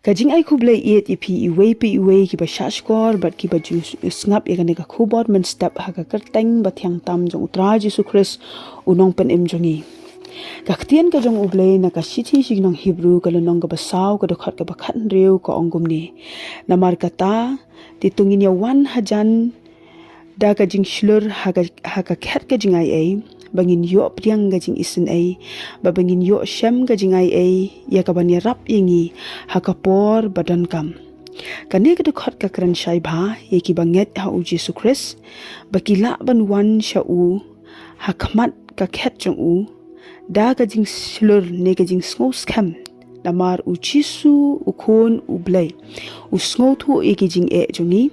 Kajing ai ku blai iet ipi iwei ki ba shashkor bat ki ba ju snap ya ka khubot men step ha ka kerteng ba thyang tam jong utra Jesu Christ unong pen em jongi kaktian ka jong ublei na ka sithi signong Hebrew ka lonong ka basaw ka dokhat ka bakhan reu ka ongum ni namar kata titungin ya wan hajan da ka jing shlur ha ka khat ka jing ai bangin yo priang ga jing isin ai ba bangin yo shem ga jing ai ya ka ban ya rap ingi ha ka por badan kam kane ka dokhat ka kran shai bha ye ki banget ha u Jesu Christ ba ki la ban wan sha u ha khmat ka khat jong u da ka jing shlur ne ka jing sngo scam namar u Jesu u khon u blai u sngo thu e ki jing e jongi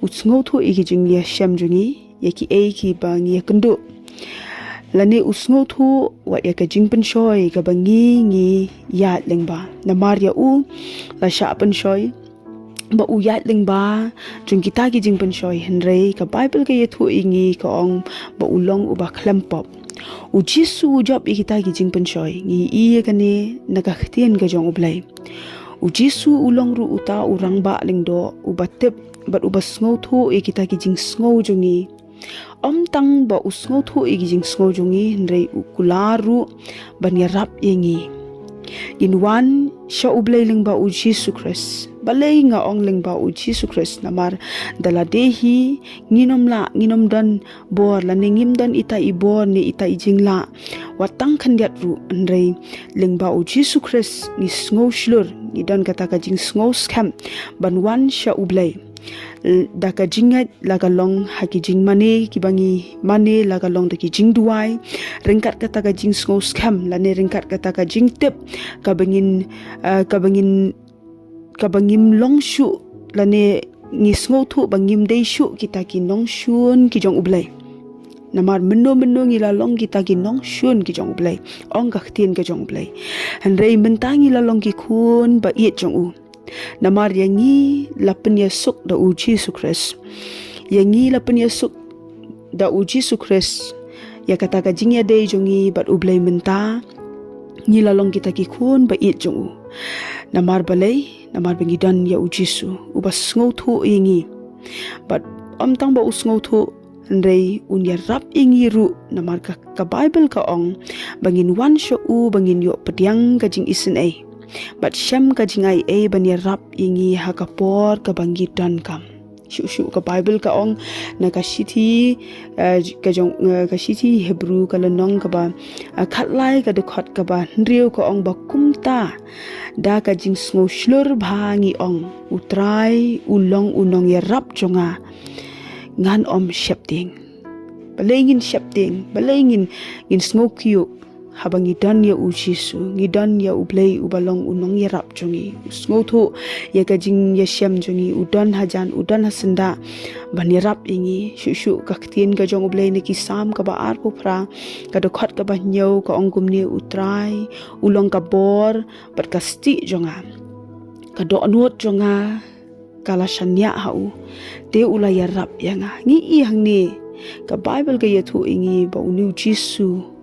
u sngo thu e ki jing ya shem jongi ye ki e ki bang ye kundu lani usngo thu wa ya ka jing pen shoi ka bangi ngi ya lengba namar ya u la sha pen shoi ba u ya lengba jing kita ki jing pen shoi henrei ka bible ka ye thu ingi ka ong ba ulong u ba khlampop u Jesu job kita ki jing pen shoi ngi i ka ne na ka htien ka jong ublai u Jesu ulong ru uta urang ba lengdo u batep bat u basngo thu e kita ki jing sngo jongi tang ba usngo thu igijing sngo jongi nrei ukularu banya rap yengi in one sha ublei ling ba u Jesu Christ balei nga ong ling ba u Jesu Christ namar dala dehi nginom dan bor la ningim dan ita ibor ni ita ijingla watang khandiat ru nrei ling ba u Jesu Christ ni sngo shlur ni dan kata ka jing sngo scam ban one sha ublei daka jingat laga long haki jing mane ki bangi mane laga long daki jing duai ringkat kata ka jing sngo scam lane ringkat kata ka jing tip ka bangin long shu lane ngi sngo thu bangim dei shu kita ki nong shun ki jong ublai namar menno ngi la long kita ki nong shun ki jong ublai ong ka khtin ka jong ublai hanrei mentangi la long ki khun ba iet jong u namar yangi lapen yesuk da u Jesu Christ yangi lapen yesuk da u Jesu Christ ya kata ka jingya dei jongi bat ublai menta ngi lalong kita ki khun ba it jong namar balai namar bengidan ya u Jesu u bas ngo thu ingi bat tang ba usngo thu ndrei unya rap ingi ru namar ka Bible ka ong bangin wan sho u bangin yo pediang ka jing isin ai but shem ka jingai e bania rap ingi hakapor ka bangi dan kam shu ka Bible ka ong na ka sithi ka sithi Hebrew ka lanong ka ba khatlai ka dekhat ka ba nriu ka ong ba kumta da ka jing sngo shlur bhangi ong utrai ulong unong ya rap jonga ngan shepting balengin in sngo kyu habang idan ya u Jesu ngidan ya ublei ubalong unong ya rap jongi sngo thu ya ka jing ya shem jongi udan hajan udan hasenda ban ya rap ingi shu ka khtin ka jong ublei ne ki sam ka ba ar pu phra ka dokhat ka ba nyau ka ongum ni utrai ulong ka bor bat ka sti jonga ka do anut jonga kala shanya hau te ula ya rap yanga ngi i hang ni ka Bible ka ya thu ingi ba unu Jesu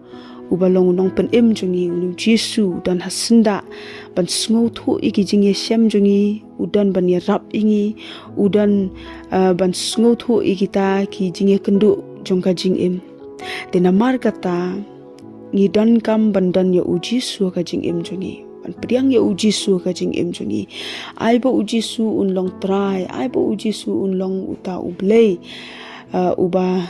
ubalong nong pen em jongi unu Jesu dan hasenda ban sngo thu iki jing ye shem jongi udan ban ya rap ingi udan ban sngo thu ikita ki jing ye kendu jongka jing em de namar kata ngidan kam bandan ya u Jesu ka jing em jongi ban priang ya u Jesu ka jing em jongi ai ba u Jesu unlong trai ai ba u Jesu unlong uta ublei uba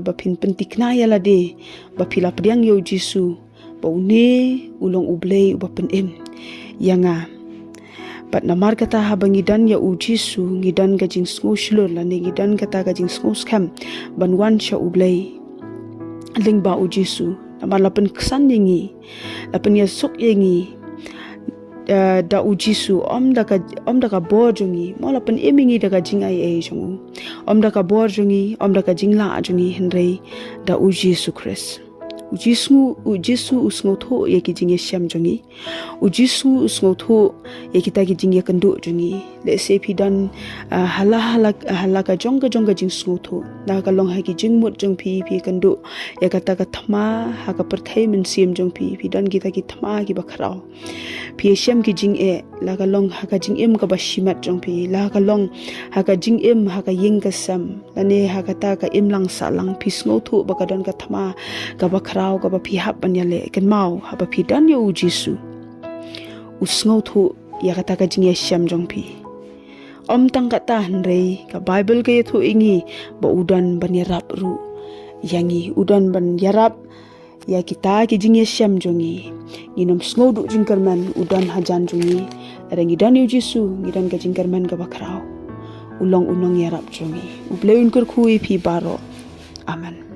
ba pin pentik na ya la de ba pila priang yo Jesu ba une ulong ublei ba pen em yanga bat namar kata habangidan ya u Jesu ngidan ka jing sngo shlur la ne ngidan kata ka jing sngo scam ban wan sha ublei ling ba u Jesu namar lapen ksan yengi lapen ya sok yengi da u Jesu om da ka bor jongi mo lapen emingi da ka jing ai jongu om da ka bor jongi om da ka jing la jongi henrei da u Jesu Christ u Jesu usngo tho ye ki jing ye sham jongi u Jesu usngo tho ye kita ki jing ye kandu jongi le se phi dan hala ka jong jing sngo thu na ka long ha ki jing mut jong phi kan du ya kata ka thma ha ka perthai min sim jong phi dan kita ki thma ki bakhrao phi shem ki jing e la ka long ha ka jing em ka ba shimat jong phi la ka long ha ka jing em ha ka ying ka sam la ne ha ka ta ka em lang sa lang phi sngo thu ba ka dan ka thma ka bakhrao ka ba phi hap ban ya le kan mau ha ba phi dan yo jisu usngau thu ya kata ka jing shem jong phi om tang ka ta hanrei ka bible ke thu ingi ba udan ban yarap ru yangi udan ban yarap ya kita ki jing shem jongi nginom sngo du jing karman udan hajan jongi rangi dan yu jisu ngidan ka jing karman ka bakrao ulong yarap jongi ubleun kur khui phi baro amen.